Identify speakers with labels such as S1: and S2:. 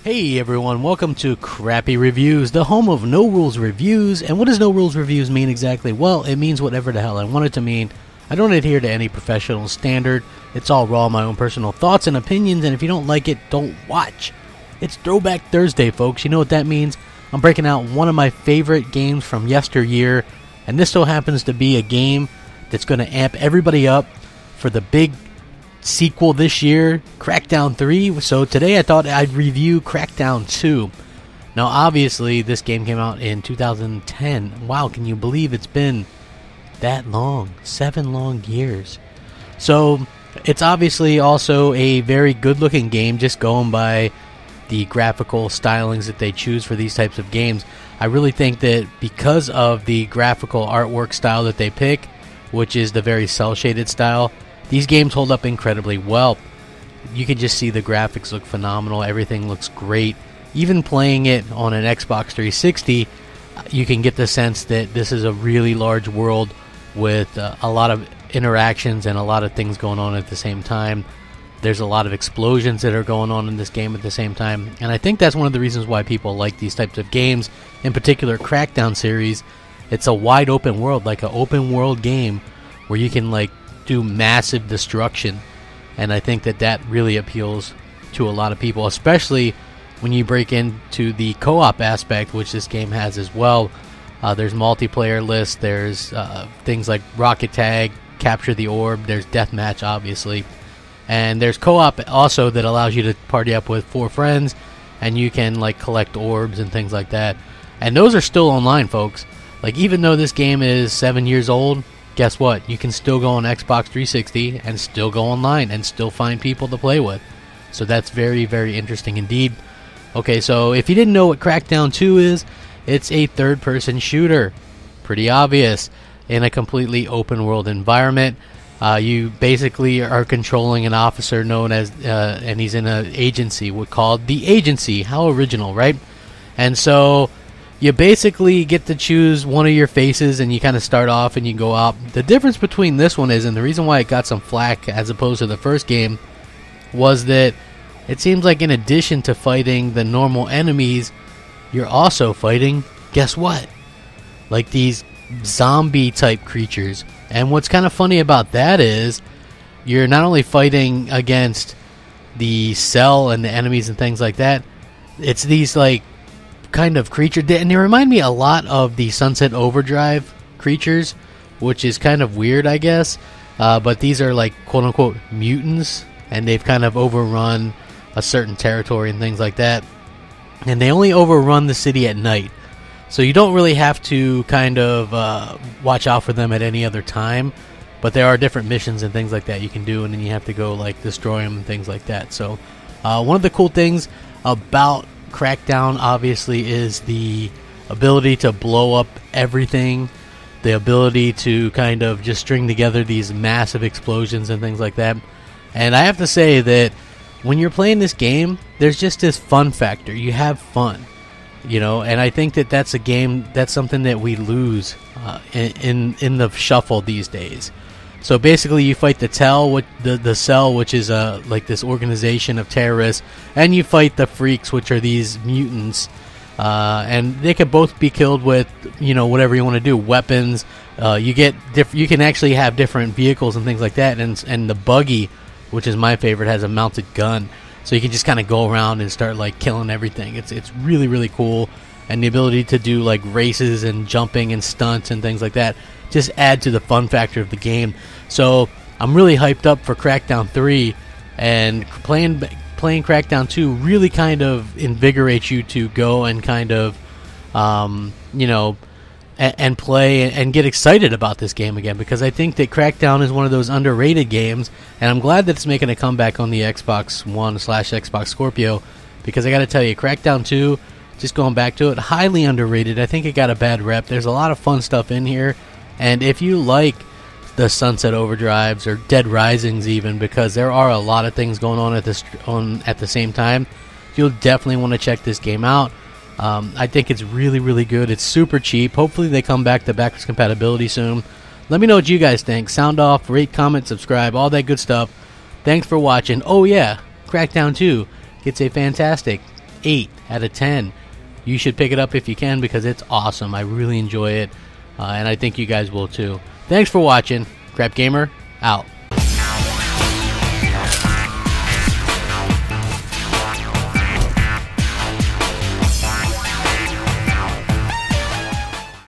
S1: Hey everyone, welcome to Crappy Reviews, the home of No Rules Reviews. And what does No Rules Reviews mean exactly? Well, it means whatever the hell I want it to mean. I don't adhere to any professional standard. It's all raw, my own personal thoughts and opinions, and if you don't like it, don't watch. It's Throwback Thursday, folks. You know what that means? I'm breaking out one of my favorite games from yesteryear, and this so happens to be a game that's going to amp everybody up for the big sequel this year, Crackdown 3. So today I thought I'd review Crackdown 2. Now obviously this game came out in 2010. Wow, can you believe it's been that long? 7 long years. So it's obviously also a very good looking game, just going by the graphical stylings that they choose for these types of games. I really think that because of the graphical artwork style that they pick, which is the very cel shaded style, these games hold up incredibly well. You can just see the graphics look phenomenal. Everything looks great. Even playing it on an Xbox 360, you can get the sense that this is a really large world with a lot of interactions and a lot of things going on at the same time. There's a lot of explosions that are going on in this game at the same time. And I think that's one of the reasons why people like these types of games, in particular Crackdown series. It's a wide open world, like an open world game where you can do massive destruction, and I think that really appeals to a lot of people, especially when you break into the co-op aspect, which this game has as well. There's multiplayer lists, there's things like rocket tag, capture the orb, there's deathmatch obviously, and there's co-op also that allows you to party up with 4 friends, and you can collect orbs and things like that, and those are still online, folks. Even though this game is 7 years old, guess what? You can still go on Xbox 360 and still go online and still find people to play with. So that's very, very interesting indeed. Okay, so if you didn't know what Crackdown 2 is, it's a third-person shooter. Pretty obvious. In a completely open-world environment. You basically are controlling an officer known as, and he's in an agency called the Agency. How original, right? And so you basically get to choose one of your faces, and you kind of start off and you go out. The difference between this one is, and the reason why it got some flack as opposed to the first game, was that it seems like in addition to fighting the normal enemies, you're also fighting, guess what? These zombie type creatures. And what's kind of funny about that is, you're not only fighting against the cell and the enemies and things like that, it's these kind of creature, and they remind me a lot of the Sunset Overdrive creatures, which is kind of weird, I guess, but these are quote-unquote mutants, and they've kind of overrun a certain territory and things like that, and they only overrun the city at night, so you don't really have to kind of watch out for them at any other time, but there are different missions and things like that you can do, and then you have to go destroy them and things like that. So one of the cool things about Crackdown obviously is the ability to blow up everything, the ability to kind of just string together these massive explosions and things like that. And I have to say that when you're playing this game, there's just this fun factor. You have fun, and I think that's a game, that's something that we lose in the shuffle these days. So basically, you fight the cell, which is this organization of terrorists, and you fight the freaks, which are these mutants, and they could both be killed with whatever you want to do, weapons. You can actually have different vehicles and things like that, and the buggy, which is my favorite, has a mounted gun, so you can just kind of go around and start killing everything. It's really, really cool, and the ability to do races and jumping and stunts and things like that just add to the fun factor of the game. So I'm really hyped up for Crackdown 3, and playing Crackdown 2 really kind of invigorates you to go and kind of and play and get excited about this game again, because I think that Crackdown is one of those underrated games, and I'm glad that it's making a comeback on the Xbox One / Xbox Scorpio, because I gotta tell you, Crackdown 2, just going back to it, highly underrated. I think it got a bad rep. There's a lot of fun stuff in here, and if you like the Sunset Overdrives or Dead Risings even, because there are a lot of things going on at the same time, you'll definitely want to check this game out. I think it's really, really good. It's super cheap. Hopefully they come back to backwards compatibility soon. Let me know what you guys think. Sound off, rate, comment, subscribe, all that good stuff. Thanks for watching. Oh yeah, Crackdown 2 gets a fantastic 8 out of 10. You should pick it up if you can because it's awesome. I really enjoy it, and I think you guys will too. Thanks for watching. Crapgamer, out.